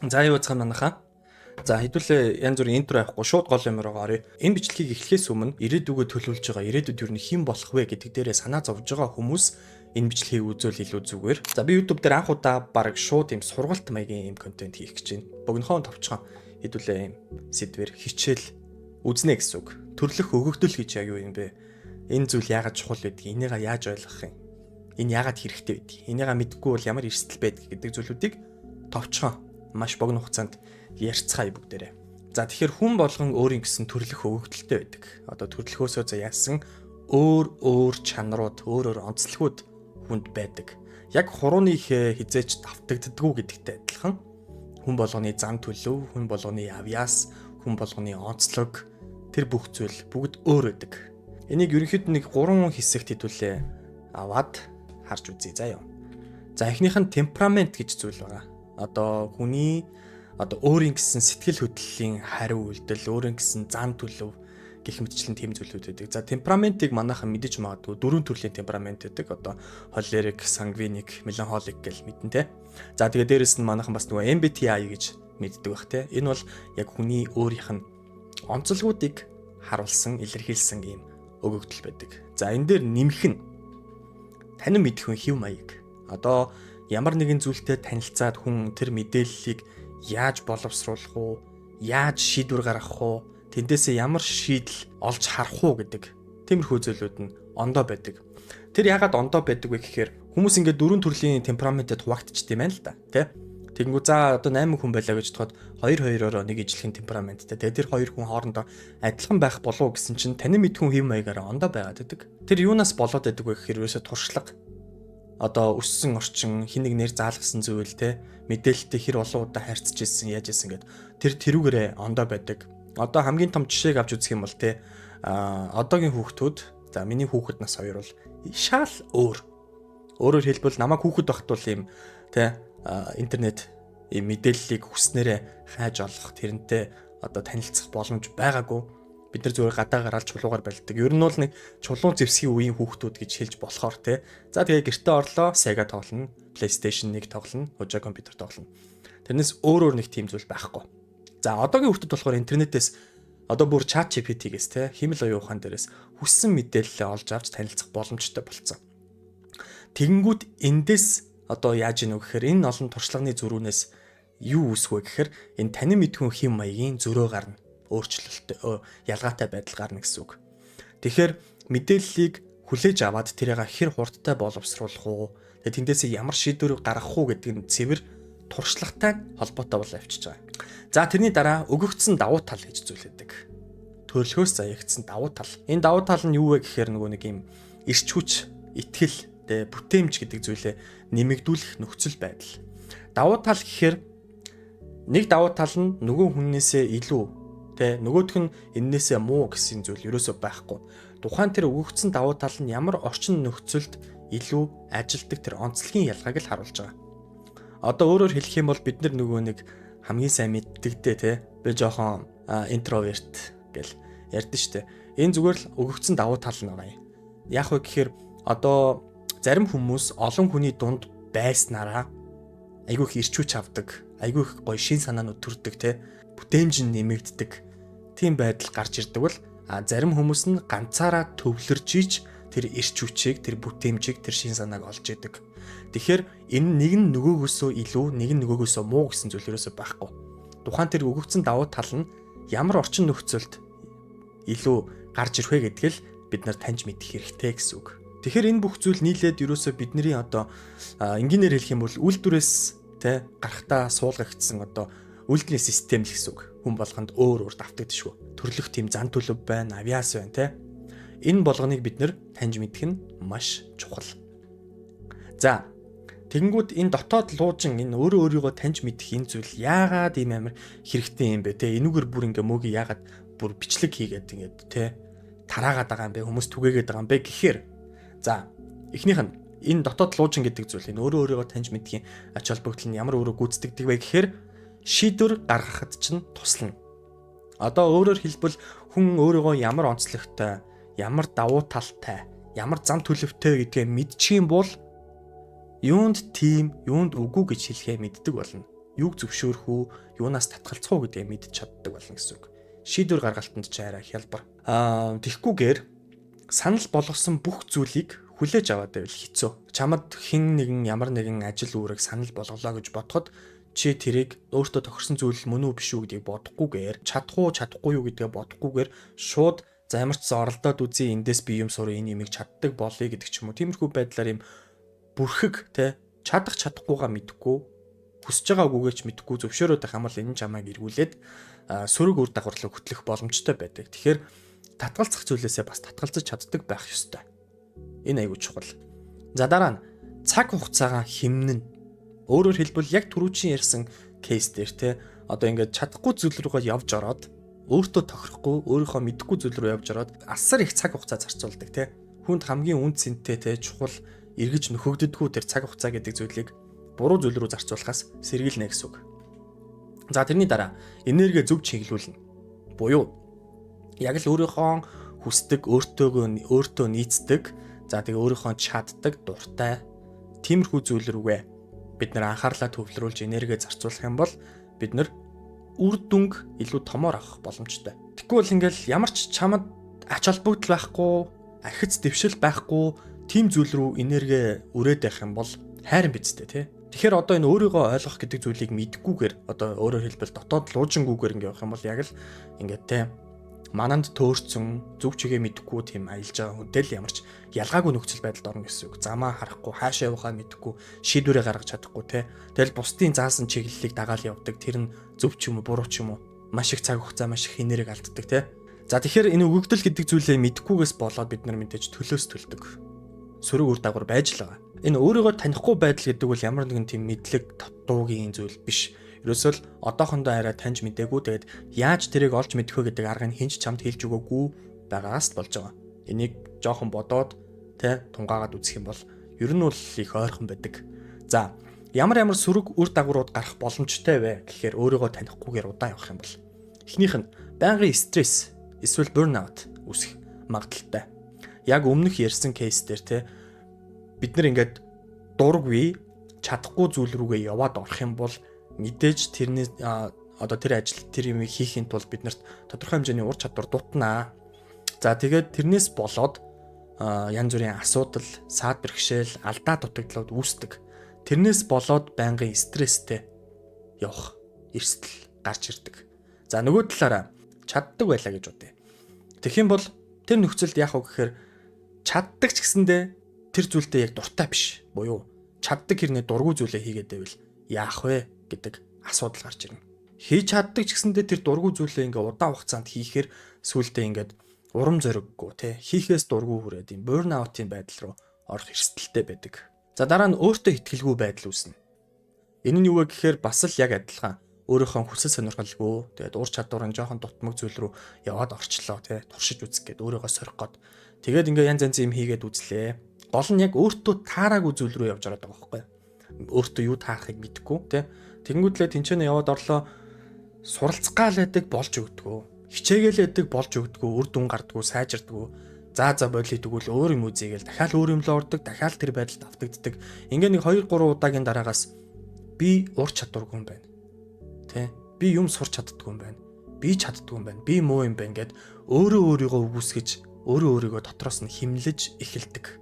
За юу цаана манайхаа. За хэдүүлээ янз бүрийн интро авахгүй шууд гол юм руу оръё. Энэ бичлэгийг эхлэхээс өмнө ирээдүгөө төлөвлөж байгаа ирээдүйд юу хэн болох вэ гэдэг дээрээ санаа зовж байгаа хүмүүс энэ бичлэгийг үзвэл илүү зүгээр. За би YouTube дээр анх удаа баг шууд юм сургалт маягийн юм контент хийх гэж байна. Богинохон товчхон хэдүүлээ юм сэдвэр хичээл үзнэ гэсэн үг. Төрлөх өгөгдөл гэж яг юу юм бэ? Энэ зүйл яагаад чухал байдгийг, энийгээ яаж ойлгох юм? Энэ яагаад хэрэгтэй байдгийг, энийгээ мэдгүй бол ямар эрсдэл байдаг гэдэг зүйлүүдийг товчхон маш богино хугацаанд ярьцгаая бүгдээрээ. За тэгэхээр хүн болгон өөрийн гэсэн төрлөх өгөгдөлтэй байдаг. Одоо төрлөхөөсөө заяасан өөр чанарууд, өөр онцлогуд хүнд байдаг. Яг хурууны хизээч давтагддаггүй гэдэгтэй адилхан хүн болгоны зам төлөв, хүн болгоны авьяас, хүн болгоны онцлог тэр бүх зүйл бүгд өөр байдаг. Энийг ерөнхийдөө нэг 3 хэсэгт хэдүүлээ аваад харж үзье заа юу. За эхнийх нь темперамент гэж зүйл байгаа. Одоо хүний өөрийн гэсэн сэтгэл хөдлөлийн хариу үйлдэл, өөрийн гэсэн зам төлөв гэх мэтчлэн тийм зүйлүүд байдаг. За темпераментыг манайхан мэдэж магадгүй 4 төрлийн темперамент байдаг. Одоо холерик, сангвиник, меланхолик гэл мэдэн тэ. За тэгээ дээрэс нь манайхан бас нөгөө MBTI гэж мэддэг бах тэ. Энэ бол яг хүний өөрийнх нь онцлогуудыг харуулсан, илэрхийлсэн ийм өгөгдөл байдаг. За энэ дээр нэмэх нь танин мэдэх хэв маяг. Одоо ямар нэгэн зүйлтэй танилцаад хүн тэр мэдээллийг яаж боловсруулах уу, яаж шийдвэр гаргах уу, тэндээсээ ямар шийдэл олж харах уу гэдэг тиймэрхүү зүйлүүд нь ондоо байдаг. Тэр яагаад ондоо байдаг вэ гэхээр хүмүүс ингээд 4 төрлийн темпераментэд хуваагдчихд юм байна л да, тий? Тэгэнгүү за одоо 8 хүн байлаа гэж бодоход 2-2-ороо нэг ижлэхэн темпераменттэй. Тэр 2 хүн хоорондоо адилхан байх болов уу гэсэн чинь танин мэдхүн хэв маягаараа ондоо байгаад байдаг. Тэр юунаас болоод байдаг вэ гэхээр ерөөсө туршлага. Одоо өссөн орчин хин нэг нэр заалгасан зүйл те мэдээлэлтэй хэр олон удаа харьцаж ирсэн яаж ирсэн гэд тэр тэрүүгээрээ ондоо байдаг. Одоо хамгийн том жишээг авч үзэх юм бол те одоогийн хүүхдүүд за миний хүүхэд нас 2 бол шал өөр. Өөрөөр хэлбэл намайг хүүхэд багт бол юм те интернет ийм мэдээллийг хүснээрээ хайж олох тэрнтэй одоо танилцах боломж байгаагүй. Бид нар зүгээр гадаа гараад чулуугаар байлдаг. Ер нь бол нэг чулуун зэвсгийн үеийн хүүхдүүд гэж хэлж болохоор те. За тэгээ гэртээ орлоо, Sega тоглоно, PlayStation 1 тоглоно, хожоо компьютер тоглоно. Тэрнээс өөр нэг тийм зүйл байхгүй. За одоогийн хүүхдүүд болохоор интернетээс одоо бүр ChatGPT-гээс те химэл оюун ухаан дээрээс хүссэн мэдээлэлээ олж авч танилцах боломжтой болцсон. Тэгэнгүүт эндээс одоо яаж ийнө гэхээр энэ олон туршлагын зөрүүнээс юу үүсвэ гэхээр энэ танин мэдхүн хэм маягийн зөрөө гарна. Өөрчлөлттэй ялгаатай байдал гарна гэсэн үг. Тэгэхээр мэдээллийг хүлээж аваад тэрийг хэр хурдтай боловсруулах уу, тэндээсээ ямар шийдвэр гаргах уу гэдэг нь цэвэр туршлагатай холбоотой бол авчиж байгаа. За тэрний дараа өгөгдсөн давуу тал гэж зүйл байдаг. Төрөлхөөс заягдсан давуу тал. Энэ давуу тал нь юу вэ гэхээр нөгөө нэг юм эрч хүч, итгэл, бүтээмж гэдэг зүйлээ нэмэгдүүлэх нөхцөл байдал. Давуу тал гэхээр нэг давуу тал нь нөгөө хүннээсээ илүү нөгөөх нь эннээсээ муу гэсэн зүйл ерөөсөө байхгүй. Тухайн тэр өгөгдсөн давуу тал нь ямар орчин нөхцөлд илүү ажилдаг тэр онцлогийн ялгааг л харуулж байгаа. Одоо өөрөөр хэлэх юм бол бид нөгөө нэг хамгийн сайн мэддэгтэй те би жоохон интроверт гэл ярьдэн штэ. Энэ зүгээр л өгөгдсөн давуу тал нь байгаа юм. Яг вэ гэхээр одоо зарим хүмүүс олон хүний дунд байснараа айгүй их ирч хүч авдаг, айгүй их гоё шин санаанууд төрдөг те бүтээмж нь нэмэгддэг. Тийм байдал гарч ирдэг бол зарим хүмүүс нь ганцаараа төвлөрж иж тэр эрч хүчийг, тэр бүтээмжийг, тэр шин санааг олж идэг. Тэгэхээр энэ нэг нь нөгөөгөөсөө илүү, нэг нь нөгөөгөөсөө муу гэсэн зүйл ерөөсөө байхгүй. Тухайн тэр өгөгдсөн давуу тал нь ямар орчин нөхцөлд илүү гарч ирэх вэ гэдгийг л бид нар таньж мэдэх хэрэгтэй гэсэн үг. Тэгэхээр энэ бүх зүйл нийлээд ерөөсөө бидний одоо энгийнээр хэлэх юм бол үйлдвэрээс гарахтаа суулгагдсан одоо үйлдвэрийн систем л гэсэн үг. Хүн болгонд өөр давтагдчихгүй. Төрлөх тийм зан төлөв байна, авьяас байна те. Энэ болгоныг бид нэр таньж мэдэх нь маш чухал. За тэгэнгүүт энэ дотоод луужин энэ өөрийгөө таньж мэдэх энэ зүйл яагаад ийм амар хэрэгтэй юм бэ те. Энүүгээр бүр ингээ мөгийг яагаад бүр бичлэг хийгээд ингээд те тараагаад байгаа юм бэ, хүмүүс түгээгээд байгаа юм бэ гэхээр за эхнийх нь энэ дотоод луужин гэдэг зүйл энэ өөрийгөө таньж мэдхийн ач холбогдол нь ямар өөрөө гүйцэтгэдэг вэ гэхээр шийдвэр гаргахад чинь туслана. Одоо өөрөөр хэлбэл хүн өөрийгөө ямар онцлогтой, ямар давуу талтай, ямар зам төлөвтэй гэдгээ мэдчих юм бол юунд тийм, юунд үгүй гэж хэлэхээ мэддэг болно. юуг зөвшөөрөх үү, юунаас татгалцах уу гэдгийг мэдж чаддаг болно гэсэн үг. Шийдвэр гаргалтанд ч арай хялбар. Тэгхгүйгээр санал болгосон бүх зүйлийг хүлээж аваад байвал хэцүү. Чамд хэн нэгэн ямар нэгэн ажил үүрэг санал болголоо гэж бодоход чи тэрийг өөртөө тохирсон зүйл мөн үү биш үү гэдгийг бодохгүйгээр, чадах уу, чадахгүй юу гэдгээ бодохгүйгээр шууд за ямар ч оролдоод үзье, эндээс би юм сурах, энэ юмыг чаддаг болъё гэдэг ч юм уу. Тиймэрхүү байдлаар юм бүрхэг те чадах чадахгүйгаа мэдэхгүй, хүсэж байгаа үгүйгээ ч мэдэхгүй зөвшөөрөөд байх юм бол энэ чамайг эргүүлээд сөрөг үр дагавар руу хөтлөх боломжтой байдаг. Тэгэхээр татгалзах зүйлээсээ бас татгалзаж чаддаг байх ёстой. Энэ аягүй чухал. За дараа нь цаг хугацаагаа хэмнэн. Өөрөөр хэлбэл яг түрүүчийн ярьсан кейс дээр те одоо ингээд чадахгүй зүйл рүүгээ явж ороод өөртөө тохирохгүй, өөрийнхөө мэдэхгүй зүйл рүү явж ороод асар их цаг хугацаа зарцуулдаг те. Хүнд хамгийн үн цэнтэй те чухал эргэж нөхөгддөггүй тэр цаг хугацаа гэдэг зүйлийг буруу зүйл рүү зарцуулахаас сэргийлнэ гэсэн үг. За тэрний дараа энерги зөв чиглүүлнэ. Буюу яг л өөрийнхөө хүсдэг, өөртөө нийцдэг, за тэгээ өөрийнхөө чаддаг, дуртай тиймэрхүү зүйл рүүгээ бид нэр анхаарлаа төвлөрүүлж энерги зарцуулах юм бол бид нэр үр дүнг илүү томоор авах боломжтой. Тэгэхгүй бол ингээл ямар ч чамд ач холбогдол байхгүй, архиц дэвшил байхгүй тийм зүйл рүү энерги өрөөд байх юм бол хайрын бидтэй тий. Тэгэхээр одоо энэ өөрийгөө ойлгох гэдэг зүйлийг мэдгүйгээр одоо өөрөөр хэлбэл дотоод луужингүйгээр ингээ явах юм бол яг л ингээ тий мананд төөрцөн зүг чигээ мэдхгүй тийм аялж байгаа хүнтэй л ямар ч ялгаагүй нөхцөл байдалд орно гэсэн үг. Замаа харахгүй, хаашаа явахаа мэдхгүй, шийдвэрээ гаргаж чадахгүй те. Тэгэл бусдын заасан чиглэлийг дагаал явдаг. Тэр нь зөв ч юм уу, буруу ч юм уу. Маш их цаг хугацаа, маш их энерги алддаг те. За тэгэхээр энэ өгөгдөл гэдэг зүйлээ мэдхгүйгээс болоод бид нар мэдээж төлөөс төлдөг. Сөрөг үр дагавар байж л байгаа. Энэ өөрийгөө танихгүй байдал гэдэг бол ямар нэгэн тийм мэдлэг дуугийн зүйл биш. Ерөөсөө л одоохондоо арай таньж мэдээгүй. Тэгээд яаж тэрийг олж мэдэх вэ гэдэг аргыг хинч чамд хэлж өгөөгүй байгаагаас болж байгаа. Энийг жоохон бодоод тэ тунгаагаад үзэх юм бол ер нь бол их ойрхон байдаг. За ямар сөрөг үр дагаврууд гарах боломжтой вэ гэхээр өөрийгөө танихгүйгээр удаан явах юм бол эхнийх нь байнгын стресс эсвэл burnout үүсэх магадaltaй. Яг өмнөх ярьсан кейс дээр те бид нар ингээд дургүй чадахгүй зүйл рүүгээ яваад орох юм бол мэдээж тэрний одоо тэр ажил тэр юмыг хийхин тулд биднэрт тодорхой хэмжээний ур чадвар дутнаа. За тэгээд тэрнээс болоод янз бүрийн асуудал, саад бэрхшээл, алдаа дутагдлууд үүсдэг. Тэрнээс болоод байнгын стресстэй явах эрсдэл гарч ирдэг. За нөгөө талаараа чаддаг байлаа гэж бодъё. Тэгэх юм бол тэр нөхцөлд яах вэ гэхээр чаддаг ч гэсэндээ тэр зүйлдээ яг дуртай биш. Буюу чаддаг хэрнээ дургүй зүйлээ хийгээд байвал яах вэ гэдэг асуудал гарч ирнэ. Хийж чаддаг ч гэсэндээ тэр дургүй зүйлээ ингээ удаан хугацаанд хийхээр сүултээ ингээд урам зориггүй тий хийхээс дургүй хүрээд юм burnout-ийн байдал руу орох эрсдэлтэй байдаг. За дараа нь өөртөө итгэлгүй байдал үүснэ. Энэ нь юу вэ гэхээр бас л яг адилхан өөрийнхөө хүсэл сонирхолгүй тэгээд ур чадварын жоохон дутмаг зүйл рүү яваад орчлоо тий туршиж үзэх гээд өөрийгөө сорих гээд тэгээд ингээ янз янз юм хийгээд үзлээ. Гол нь яг өөртөө таараагүй зүйл рүү явж ороод байгаа байхгүй. Өөртөө юу таахыг мэдэхгүй тий тэгэнгүүтлээ тэнцэнэ яваад орлоо суралцгаал байдаг болж өгдөгөө. Хичээгээл байдаг болж өгдөгөө, үр дүн гардгөө, сайжирдгөө. За болий тэгвэл өөр юм үзьгээл дахиад өөр юм л ордог, дахиад тэр байдалд автагддаг. Ингээ нэг 2 3 удаагийн дараагаас би ур чадваргүй юм байна. Тэ? Би юм сурч чаддгүй юм байна. Би чаддгүй юм байна. Би муу юм байна гэд өөрийгөө үгүйсгэж, өөрийгөө дотроос нь химлэж эхэлдэг.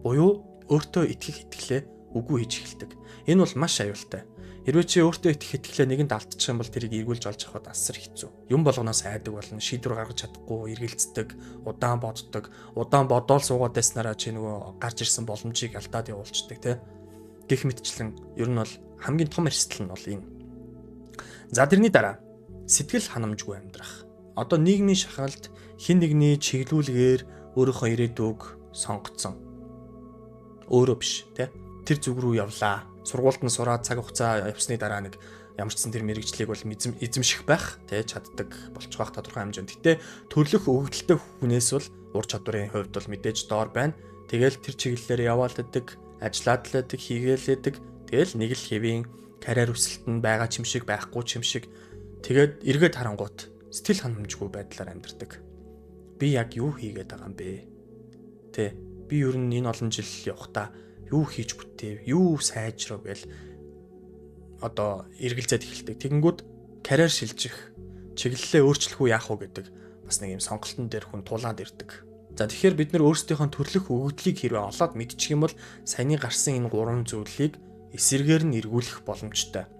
Буюу өөртөө итгэх итгэлээ үгүй хийж эхэлдэг. Энэ бол маш аюултай. Хэрвээ чи өөртөө итгэх итгэлээ нэгэнд алдчих юм бол тэрийг эргүүлж олж авахд асар хэцүү. Юм болгоноос айдаг болно, шийдвэр гаргаж чадахгүй, эргэлздэг, удаан боддог, удаан бодоол суугаад байснараа чи нөгөө гарч ирсэн боломжийг алдаад явуулцдаг тий. Гэх мэтчлэн ер нь бол хамгийн том эрсдэл нь бол энэ. За тэрний дараа сэтгэл ханамжгүй амьдрах. Одоо нийгмийн шахалт хин нэгний чиглүүлгээр өөрийнхөө ирээдүйг сонгоцсон. Өөрөө биш тий. Тэр зүг рүү явлаа. Сургуульд нь сураад цаг хугацаа явсны дараа нэг ямар ч сан тэр мэрэгжлийг бол эзэмших байх тий чаддаг болчих байх тодорхой хэмжээнд. Гэтэ төрлөх өгөгдөлтэй хүнээс бол ур чадварын хувьд бол мэдээж доор байна. Тэгэл тэр чиглэлээр яваалдаг, ажиллаад л байдаг, хийгээл байдаг. Тэгэл нэг л хэвийн карьер өсөлт нь байгаа ч юм шиг байхгүй ч юм шиг. Тэгээд эргээд харангуут сэтгэл ханамжгүй байдлаар амьдардаг. Би яг юу хийгээд байгаа юм бэ? Тэ би ер нь энэ олон жил явахдаа юу хийж бүтээв, юу сайжрав гэл одоо эргэлзээд эхэлдэг. Тэгэнгүүт карьер шилжих, чиглэлээ өөрчлөх үү яах вэ гэдэг бас нэг юм сонголтын дээр хүн тулаад ирдэг. За тэгэхээр бид нар өөрсдийнхөө төрлөх өгөгдлийг хэрвээ олоод мэдчих юм бол саяны гарсан энэ 3 зүйлийг эсэргээр нь эргүүлэх боломжтой.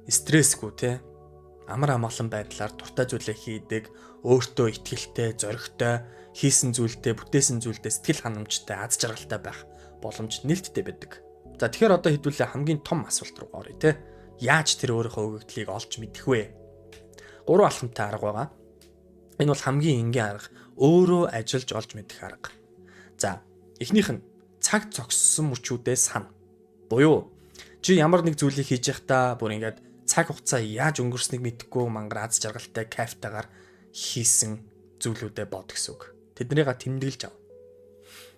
Стрессгүй те амар амгалан байдлаар дуртай зүйлээ хийдэг, өөртөө итгэлтэй, зоригтой, хийсэн зүйлдээ, бүтээсэн зүйлдээ сэтгэл ханамжтай, аз жаргалтай байх боломж нээлттэй байдаг. За тэгэхээр одоо хэдүүлээ хамгийн том асуулт руу оръё те. Яаж тэр өөрийнхөө өгөгдлийг олж мэдэх вэ? 3 алхамтай арга байгаа. Энэ бол хамгийн энгийн арга. Өөрөө ажиллаж олж мэдэх арга. За, эхнийх нь цаг зогссон мөчүүдээ сана. Буюу чи ямар нэг зүйлийг хийж байхдаа бүр ингээд цаг хугацаа яаж өнгөрснийг мэдэхгүй мангар аз жаргалтай кайфтайгаар хийсэн зүйлүүдэд бод гэсэн үг. Тэднийга тэмдэглэж ав.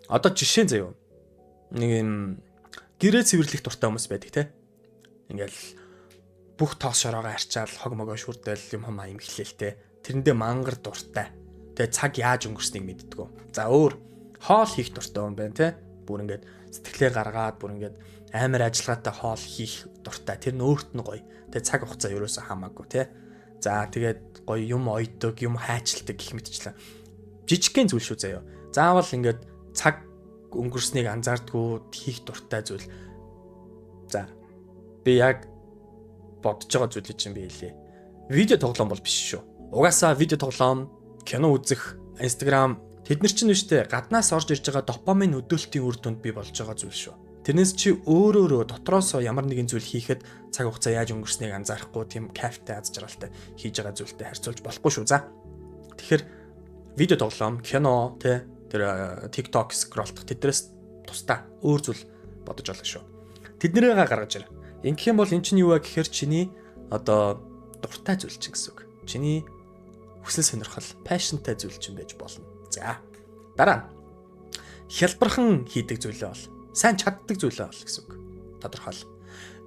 Одоо жишээ заяа. Нэг юм гэрээ цэвэрлэх дуртай хүмүүс байдаг те. Ингээл бүх тоос шороогоо арчаал хог могоо шүрдэл юм хам имхлээлтэй. Тэрэндээ мангар дуртай. Тэгээ цаг яаж өнгөрснийг мэддэггүй. За өөр хоол хийх дуртай хүн байна те. Бүр ингээд сэтгэлээ гаргаад бүр ингээд амар ажиллагаатай хоол хийх дуртай. Тэр нь өөрт нь гоё. Тэгээ цаг хугацаа ерөөсөө хамаагүй те. За тэгээд гоё юм ойдог, юм хайчилдаг гэх мэтчлээ. Жижигхэн зүйл шүү заяа. Заавал ингээд цаг өнгөрснийг анзаардгүй хийх дуртай зүйл. За би яг бодож байгаа зүйлийг чинь би хэлье. Видео тоглоом бол биш шүү. Угаасаа видео тоглоом, кино үзэх, Instagram тэднэр чинь нэштэй гаднаас орж ирж байгаа допамин өдөөлтийн үр дүнд бий болж байгаа зүйл шүү. Тэрнээс чи өөрөө дотроос ямар нэгэн зүйл хийхэд цаг хугацаа яаж өнгөрснийг анзаарахгүй тийм кайфтай аз жаргалтай хийж байгаа зүйлтэй харьцуулж болохгүй шүү. За. Тэгэхээр видео тоглоом, кино, тэр TikTok скроллдох тэдрээс тусдаа өөр зүйл бодож олно шүү. Тэднэрээ гаргаж ир. Ингэх юм бол эн чинь юу вэ гэхээр чиний одоо дуртай зүйл чинь гэсэн үг. Чиний хүсэл сонирхол, passionтай зүйл чинь байж болно. За. Дараа нь хялбархан хийдэг зүйлээ бол сайн чаддаг зүйлээ бол гэсэн үг. Тодорхойл.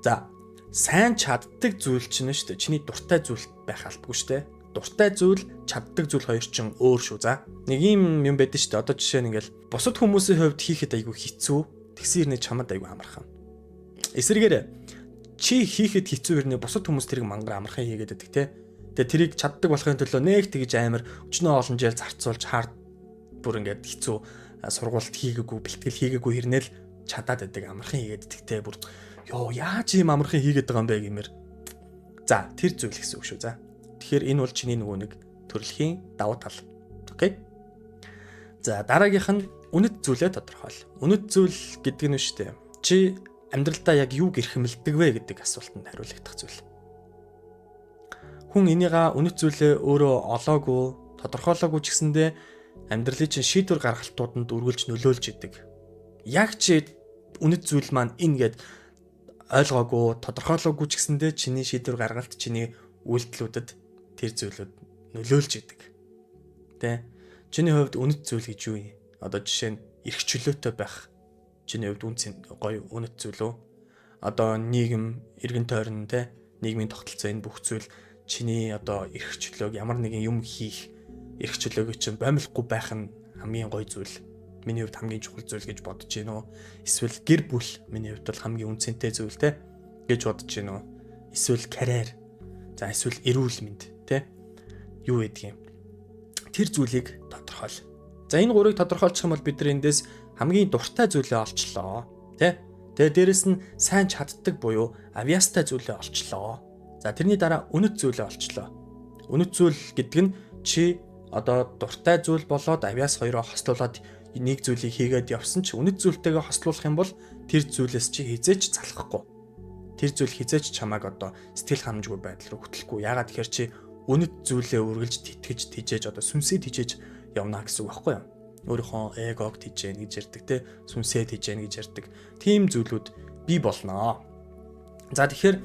За. Сайн чаддаг зүйл чинь шүү дээ. Чиний дуртай зүйл байх албагүй шүү дээ. Дуртай зүйл, чаддаг зүйл хоёр чинь өөр шүү. За. Нэг юм байдаг шүү дээ. Одоо жишээ нь ингээл бусад хүмүүсийн хувьд хийхэд айгүй хэцүү, тэгсэн хэрнээ чамд айгүй амархан. Эсвэргээр чи хийхэд хэцүү хэрнээ бусад хүмүүс тэрийг мангар амархан хийгээд байдаг те. Тэгээ тэрийг чаддаг болохын төлөө нэг тэгж амар өчнөө олон жил зарцуулж хаар бүр ингээд хэцүү сургуульд хийгээгүй, бэлтгэл хийгээгүй хэрнээл чадаад байдаг амархан хийгээд байдаг те. Бүр ёо яаж ийм амархан хийгээд байгаа юм бэ гэмээр. За тэр зүйл гэсэн үг шүү. За. Тэгэхээр энэ бол чиний нөгөө нэг төрөлхийн давуу тал. Окей. За дараагийнх нь үнэт зүйлээ тодорхойл. Үнэт зүйл гэдэг нь шүү дээ. Чи амьдралдаа яг юу гэрхэмэлдэг вэ гэдэг асуултанд хариулагдах зүйл. Хүн энийга үнэт зүйлээ өөрөө олоогүй, тодорхойлоогүй ч гэсэндээ амьдралын чинь шийдвэр гаргалтууданд үргэлж нөлөөлж идэг. Яг чи үнэт зүйл маань энэ гэд ойлгоогүй, тодорхойлоогүй ч гэсэндээ чиний шийдвэр гаргалт, чиний үйлдэлүүдэд тэр зүйлүүд нөлөөлж идэг. Тэ? Чиний хувьд үнэт зүйл гэж юу юм? Одоо жишээ нь эрх чөлөөтэй байх. Чиний хувьд үнцэн гоё үнэт зүйл үү? Одоо нийгэм, эргэн тойрон тэ нийгмийн тогтолцоо энэ бүх зүйл чиний одоо эрх чөлөөг ямар нэгэн юм хийх эрх чөлөөг чинь бомилохгүй байх нь хамгийн гоё зүйл. Миний хувьд хамгийн чухал зүйл гэж бодож байна уу? Эсвэл гэр бүл миний хувьд бол хамгийн үнцэнтэй зүйл тэ гэж бодож байна уу? Эсвэл карьер. За эсвэл эрүүл мэнд тэ юу гэдэг юм. Тэр зүйлийг тодорхойл. За энэ гурыг тодорхойлчих юм бол бид нар эндээс хамгийн дуртай зүйлээ олчлоо тэ. Тэгээ дээрэс нь сайн чаддаг буюу авьяастай зүйлээ олчлоо. За тэрний дараа үнэт зүйлээ олчлоо. Үнэт зүйл гэдэг нь чи одоо дуртай зүйл болоод авьяас хоёроо хослуулад нэг зүйлийг хийгээд явсан чи үнэт зүйлтэйгээ хослуулах юм бол тэр зүйлээс чи хизээч залхахгүй. Тэр зүйл хизээч чамайг одоо сэтгэл ханамжгүй байдал руу хөтлөхгүй. Яагаад тэгэхээр чи үнэт зүйлээ үргэлж тэтгэж тижээж одоо сүнсээ тижээж явна гэсэн үг байхгүй юу? Өөрийнхөө эгог тижээн гэж ярьдаг те сүнсээ тижээн гэж ярьдаг. Тийм зүйлүүд бий болноо. За тэгэхээр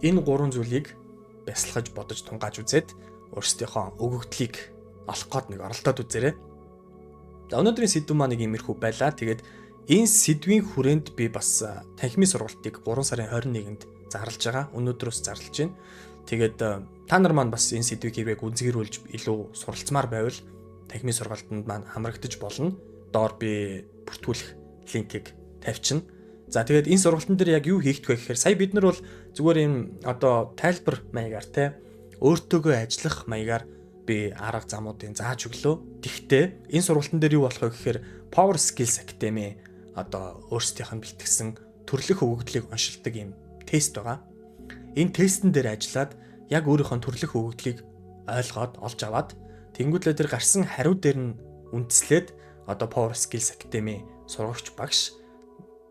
энэ гурван зүйлийг бясалгаж бодож тунгааж үзээд өөрсдийнхөө өгөгдлийг олох гээд нэг оролдоод үзээрэй. За өнөөдрийн сэдв маань нэг иймэрхүү байлаа. Тэгээд энэ сэдвийн хүрээнд би бас танхимын сургалтыг 3 сарын 21-нд зарлаж байгаа. Өнөөдрөөс зарлаж байна. Тэгээд та нар маань бас энэ сэдвийг хэрвээ гүнзгийрүүлж илүү суралцмаар байвал танхимын сургалтанд маань хамрагдаж болно. Доор би бүртгүүлэх линкийг тавьчихна. За тэгээд энэ сургалтын дээр яг юу хийх вэ гэхээр сая бид нар бол зүгээр юм одоо тайлбар маягаар те өөртөөгөө ажиллах маягаар би арга замуудын зааж өглөө. Тэгвэл энэ сургалтын дээр юу болох вэ гэхээр Power Skills Academy одоо өөрсдийнх нь бэлтгэсэн төрлөх өгөгдлийг оншилдог юм тест байгаа. Энэ тестэн дээр ажиллаад яг өөрийнхөө төрлөх өгөгдлийг ойлгоод олж аваад тэнгуүлээ тэр гарсан хариу дээр нь үндэслээд одоо Power Skills Academy сургагч багш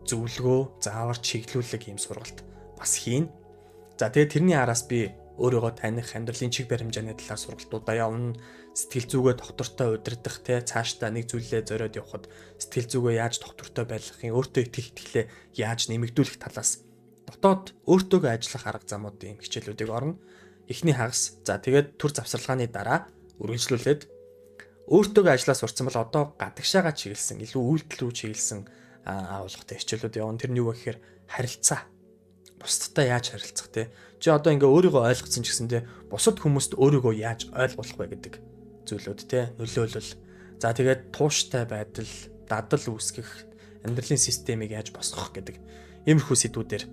зөвлөгөө, заавар чиглүүлэг ийм сургалт бас хийн. За тэгээд тэрний араас би өөрийгөө таних, амьдралын чиг баримжааны талаар сургалтуудаа явна. Сэтгэл зүгээ доктортой удирдах те цаашдаа нэг зүйлээ зориод явхад сэтгэл зүгээ яаж доктортой байлгахын, өөртөө итгэх итгэлээ яаж нэмэгдүүлэх талаас дотоод өөртөөгөө ажиллах арга замуудын хичээлүүдийг орно. Эхний хагас. За тэгээд төр завсарлагын дараа үргэлжлүүлээд өөртөөгөө ажиллаа сурцсан бол одоо гадагшаага чиглэсэн, илүү үйлдэл рүү чиглэсэн агуулгатай хичээлүүд явна. Тэр нь юу вэ гэхээр харилцаа. Бусдтай яаж харилцах те. Чи одоо ингээ өөрийгөө ойлгоцсон ч гэсэн те бусад хүмүүст өөрийгөө яаж ойлгуулах вэ гэдэг зүйлүүд те нөлөөлөл. За тэгээд тууштай байдал, дадал үүсгэх, амьдралын системийг яаж босгох гэдэг иймэрхүү сэдвүүдээр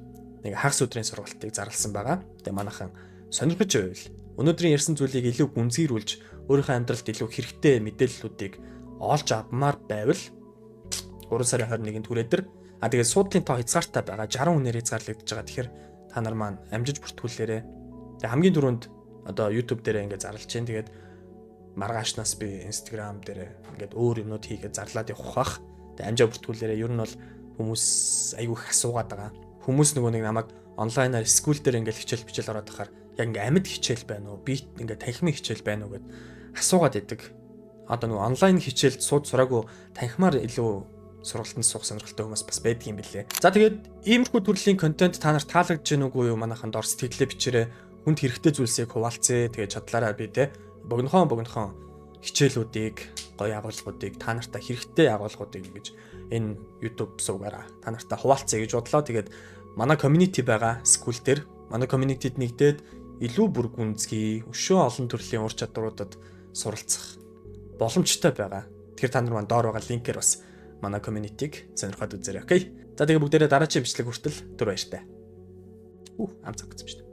нэг хагас өдрийн сургалтыг зарласан байгаа. Тэгээ манайхан сонирхож байвал өнөөдрийн ярьсан зүйлийг илүү гүнзгийрүүлж өөрийнхөө амьдралд илүү хэрэгтэй мэдээллүүдийг олж авмаар байвал 3 сарын 21-нд түрээдэр тэгээд суудлын тоо хязгаартай байгаа 60 хүнээр хязгаарлагдаж байгаа. Тэгэхээр та нар маань амжиж бүртгүүлээрэй. Тэгээд хамгийн түрүүнд одоо YouTube дээр ингээд зарлж чинь тэгээд маргаашнаас би Instagram дээр ингээд өөр юмнууд хийгээд зарлаад явах бах. Тэгээд амжаа бүртгүүлээрэй. Ер нь бол хүмүүс айгүй их асуугаад байгаа. Хүмүүс нөгөө нэг намайг онлайнаар скул дээр ингээд хичээл ороод тахаар яг ингээд амьд хичээл байна уу? Би ингээд танхимын хичээл байна уу гэд асуугаад идэг. Одоо нөгөө онлайн хичээлд сууд сураагүй танхимаар илүү сургалтанд суух сонирхолтой хүмүүс бас байдаг юм билээ. За тэгээд иймэрхүү төрлийн контент та нарт таалагдж гэнэ үгүй юу? Манайхан дор сэтгэлдээ бичээрэй. Хүнд хэрэгтэй зүйлсийг хуваалцъя. Тэгээд чадлаараа би те богинохон хичээлүүдийг, гоё агуулгуудыг та нартаа хэрэгтэй агуулгуудыг ингэж энэ YouTube суугаараа та нартаа хуваалцъя гэж бодлоо. Тэгээд манай community байгаа school дээр манай community-д нэгдээд илүү бүр гүнзгий, өшөө олон төрлийн ур чадваруудад суралцах боломжтой байгаа. Тэгэхээр та нар маань доор байгаа линкээр бас манай community-г сонирхоод үзээрэй. Окей. За тэгээ бүгдээрээ дараагийн бичлэг хүртэл түр баяртай. Ам цагцсан шүү дээ.